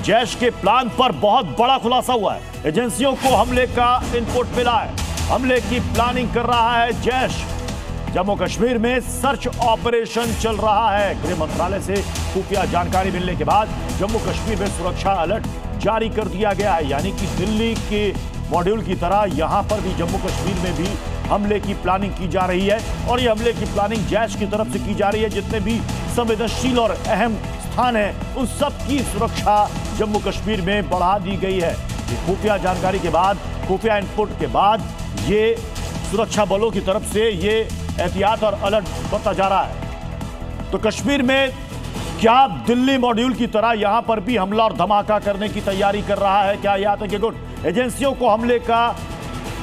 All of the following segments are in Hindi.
जैश के प्लान पर बहुत बड़ा खुलासा हुआ है। एजेंसियों को हमले का इनपुट मिला है। हमले की प्लानिंग कर रहा है जैश। जम्मू कश्मीर में सर्च ऑपरेशन चल रहा है। गृह मंत्रालय से खुफिया जानकारी मिलने के बाद जम्मू कश्मीर में सुरक्षा अलर्ट जारी कर दिया गया है। यानी कि दिल्ली के मॉड्यूल की तरह यहां पर भी जम्मू कश्मीर में भी हमले की प्लानिंग की जा रही है और ये हमले की प्लानिंग जैश की तरफ से की जा रही है। जितने भी संवेदनशील और अहम स्थान है उन सब की सुरक्षा जम्मू कश्मीर में बढ़ा दी गई है। खुफिया जानकारी के बाद, खुफिया इनपुट के बाद ये सुरक्षा बलों की तरफ से ये एहतियात और अलर्ट बढ़ता जा रहा है। तो कश्मीर में क्या दिल्ली मॉड्यूल की तरह यहां पर भी हमला और धमाका करने की तैयारी कर रहा है? क्या यह आतंकी गुट? एजेंसियों को हमले का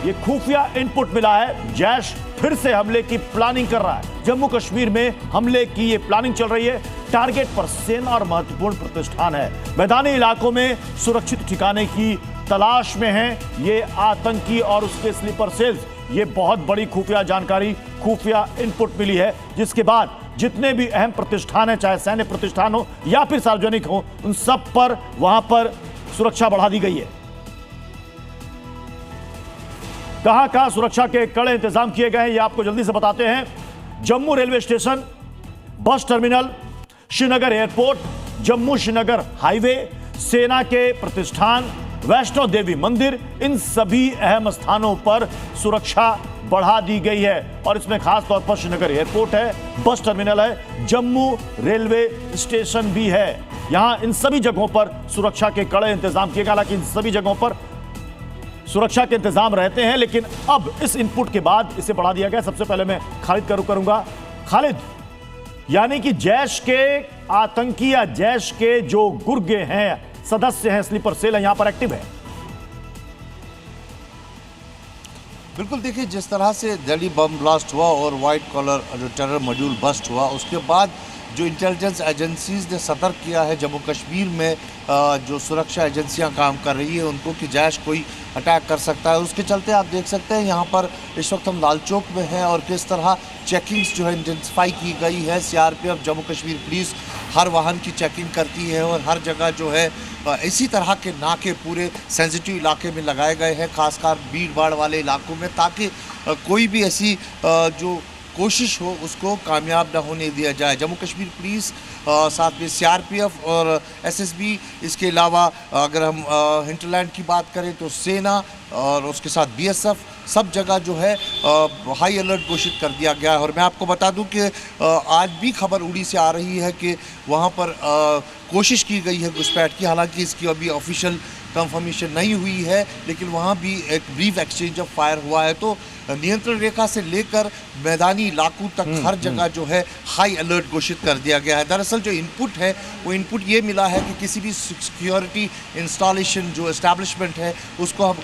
ये खुफिया इनपुट मिला है। जैश फिर से हमले की प्लानिंग कर रहा है। जम्मू कश्मीर में हमले की ये प्लानिंग चल रही है। टारगेट पर सेना और महत्वपूर्ण प्रतिष्ठान है। मैदानी इलाकों में सुरक्षित ठिकाने की तलाश में हैं ये आतंकी और उसके स्लीपर सेल्स। ये बहुत बड़ी खुफिया जानकारी, खुफिया इनपुट मिली है, जिसके बाद जितने भी अहम प्रतिष्ठान हैं, चाहे सैन्य प्रतिष्ठान हो या फिर सार्वजनिक हो, उन सब पर वहां पर सुरक्षा बढ़ा दी गई है। कहां कहां सुरक्षा के कड़े इंतजाम किए गए हैं ये आपको जल्दी से बताते हैं। Jammu railway station, bus terminal, Srinagar airport, Jammu Srinagar highway, सेना के प्रतिष्ठान, वैष्णो देवी मंदिर, इन सभी अहम स्थानों पर सुरक्षा बढ़ा दी गई है। और इसमें खास तौर पर श्रीनगर एयरपोर्ट है, बस टर्मिनल है, जम्मू रेलवे स्टेशन भी है। यहां इन सभी जगहों पर सुरक्षा के कड़े इंतजाम किए गए। हालांकि इन सभी जगहों पर सुरक्षा के इंतजाम रहते हैं, लेकिन अब इस इनपुट के बाद इसे बढ़ा दिया गया। सबसे पहले मैं खालिद का रुख करूंगा। खालिद, यानी कि जैश के आतंकी या जैश के जो गुर्गे हैं, सदस्य हैं, स्लीपर सेल है, यहां पर एक्टिव है। बिल्कुल, देखिए जिस तरह से दिल्ली बम ब्लास्ट हुआ और वाइट कॉलर जो टेरर मॉड्यूल बस्ट हुआ, उसके बाद जो इंटेलिजेंस एजेंसीज ने सतर्क किया है जम्मू कश्मीर में जो सुरक्षा एजेंसियां काम कर रही है उनको कि जैश कोई अटैक कर सकता है। उसके चलते आप देख सकते हैं यहाँ पर इस वक्त हम लाल चौक में हैं और किस तरह चेकिंग्स जो है इंटेंसिफाई की गई है। सीआरपीएफ, जम्मू कश्मीर पुलिस हर वाहन की चेकिंग करती है और हर जगह जो है इसी तरह के नाके पूरे सेंसिटिव इलाके में लगाए गए हैं, खासकर भीड़ भाड़ वाले इलाकों में, ताकि कोई भी ऐसी जो कोशिश हो उसको कामयाब ना होने दिया जाए। जम्मू कश्मीर पुलिस, साथ में सीआरपीएफ और एसएसबी, इसके अलावा अगर हम हिंटरलैंड की बात करें तो सेना और उसके साथ बीएसएफ, सब जगह जो है हाई अलर्ट घोषित कर दिया गया है। और मैं आपको बता दूं कि आज भी खबर उड़ी से आ रही है कि वहाँ पर कोशिश की गई है घुसपैठ की। हालांकि इसकी अभी ऑफिशियल कंफर्मेशन नहीं हुई है, लेकिन वहाँ भी एक ब्रीफ एक्सचेंज ऑफ फायर हुआ है। तो नियंत्रण रेखा से लेकर मैदानी इलाकों तक हर जगह जो है हाई अलर्ट घोषित कर दिया गया है। दरअसल जो इनपुट है वो इनपुट ये मिला है कि किसी भी सिक्योरिटी इंस्टॉलेशन जो एस्टैब्लिशमेंट है उसको हम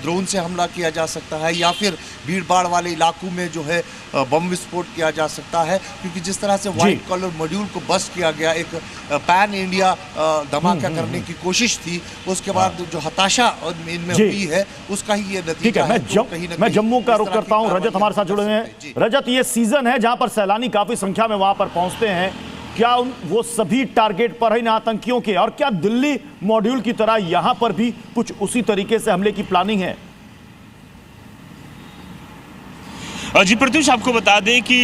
ड्रोन से हमला किया जा सकता है या फिर भीड़ भाड़ वाले इलाकों में जो है बम विस्फोट किया जा सकता है। क्योंकि जिस तरह से वाइट कॉलर मॉड्यूल को बस्ट किया गया, एक पैन इंडिया धमाका करने की कोशिश थी, उसके बाद जो हताशा इनमें हुई है उसका ही ये नतीजा है। मैं जम्मू का रुख करता हूं। रजत हमारे साथ जुड़े हुए हैं। रजत, ये सीजन है जहां पर सैलानी काफी संख्या में वहां पर पहुंचते हैं। क्या वो सभी टारगेट पर है इन आतंकियों के? और क्या दिल्ली मॉड्यूल की तरह यहां पर भी कुछ उसी तरीके से हमले की प्लानिंग है? जी प्रत्युष, आपको बता दें कि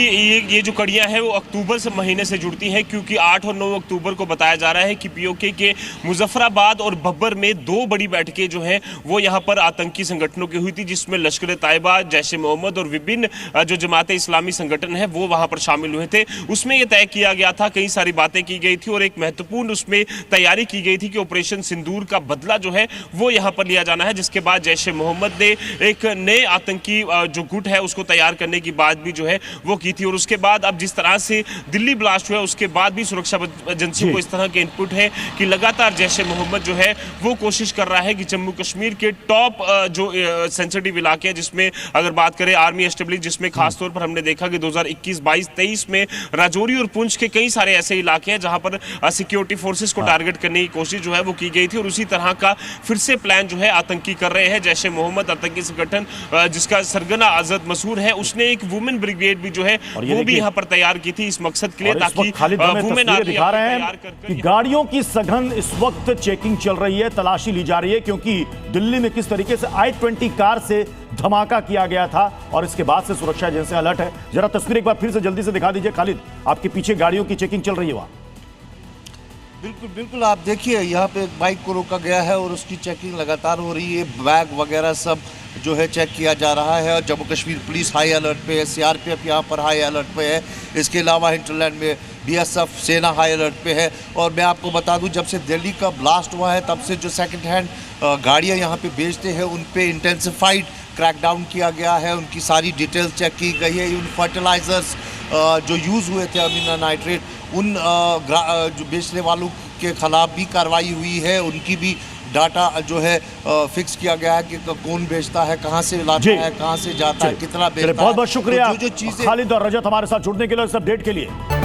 ये जो कड़ियां हैं वो अक्टूबर से महीने से जुड़ती हैं, क्योंकि 8 और 9 अक्टूबर को बताया जा रहा है कि पीओके के मुजफ्फराबाद और बब्बर में 2 बड़ी बैठकें जो हैं वो यहाँ पर आतंकी संगठनों की हुई थी, जिसमें लश्कर तैयबा, जैश ए मोहम्मद और विभिन्न जो जमात इस्लामी संगठन है वो वहाँ पर शामिल हुए थे। उसमें यह तय किया गया था, कई सारी बातें की गई थी और एक महत्वपूर्ण उसमें तैयारी की गई थी कि ऑपरेशन सिंदूर का बदला जो है वो यहाँ पर लिया जाना है। जिसके बाद जैश ए मोहम्मद ने एक नए आतंकी जो गुट है उसको तैयार करने की बात भी जो है वो की थी। और उसके बाद अब जिस तरह से दिल्ली ब्लास्ट हुआ उसके बाद भी सुरक्षा एजेंसियों को इस तरह के इनपुट है कि लगातार जैश ए मोहम्मद जो है वो कोशिश कर रहा है कि जम्मू कश्मीर के टॉप जो सेंसिटिव इलाके हैं, जिसमें अगर बात करें आर्मी एस्टेब्लिश, जिसमें खासतौर पर हमने देखा कि 2021, 22, 23 में राजौरी और पुंछ के कई सारे ऐसे इलाके हैं जहां पर सिक्योरिटी फोर्सेस को टारगेट करने की कोशिश जो है वो की गई थी। और उसी तरह का फिर से प्लान जो है आतंकी कर रहे हैं। जैश ए मोहम्मद आतंकी संगठन जिसका सरगना आजाद मसूर है, उसने एक वुमेन ब्रिगेड भी जो है और ये वो भी देखिए, यहाँ पर तैयार की थी इस मकसद के लिए, और इस ताकि वक्त खालिद हमें वुमेन तस्वीरें दिखा रहे हैं तैयार कर कि गाड़ियों की सघन इस वक्त चेकिंग चल रही है, तलाशी ली जा रही है, क्योंकि दिल्ली में किस तरीके से i20 कार से धमाका किया गया था और इसके बाद से सुरक्षा एजेंसी अलर्ट है। जरा तस्वीर एक बार फिर से जल्दी से दिखा दीजिए खालिद, आपके पीछे गाड़ियों की चेकिंग चल रही है वहां। बिल्कुल बिल्कुल, आप देखिए यहाँ पे एक बाइक को रोका गया है और उसकी चेकिंग लगातार हो रही है। बैग वगैरह सब जो है चेक किया जा रहा है और Jammu Kashmir police high alert पे है, सीआरपीएफ यहाँ पर हाई अलर्ट पे है। इसके अलावा हिंटरलैंड में बीएसएफ सेना हाई अलर्ट पे है। और मैं आपको बता दूं, जब से दिल्ली का ब्लास्ट हुआ है तब से जो सेकंड हैंड गाड़ियाँ यहाँ पे बेचते हैं उन पे इंटेंसिफाइड क्रैकडाउन किया गया है, उनकी सारी डिटेल्स चेक की गई है। उन फर्टिलाइजर्स जो यूज़ हुए थे अमीना नाइट्रेट, उन जो बेचने वालों के खिलाफ भी कार्रवाई हुई है, उनकी भी डाटा जो है फिक्स किया गया है कि कौन बेचता है, कहाँ से लाता है, कहाँ से जाता है, कितना बेचता है। बहुत बहुत शुक्रिया जो चीज़ें खालिद और रजत हमारे साथ जुड़ने के लिए, इस अपडेट के लिए।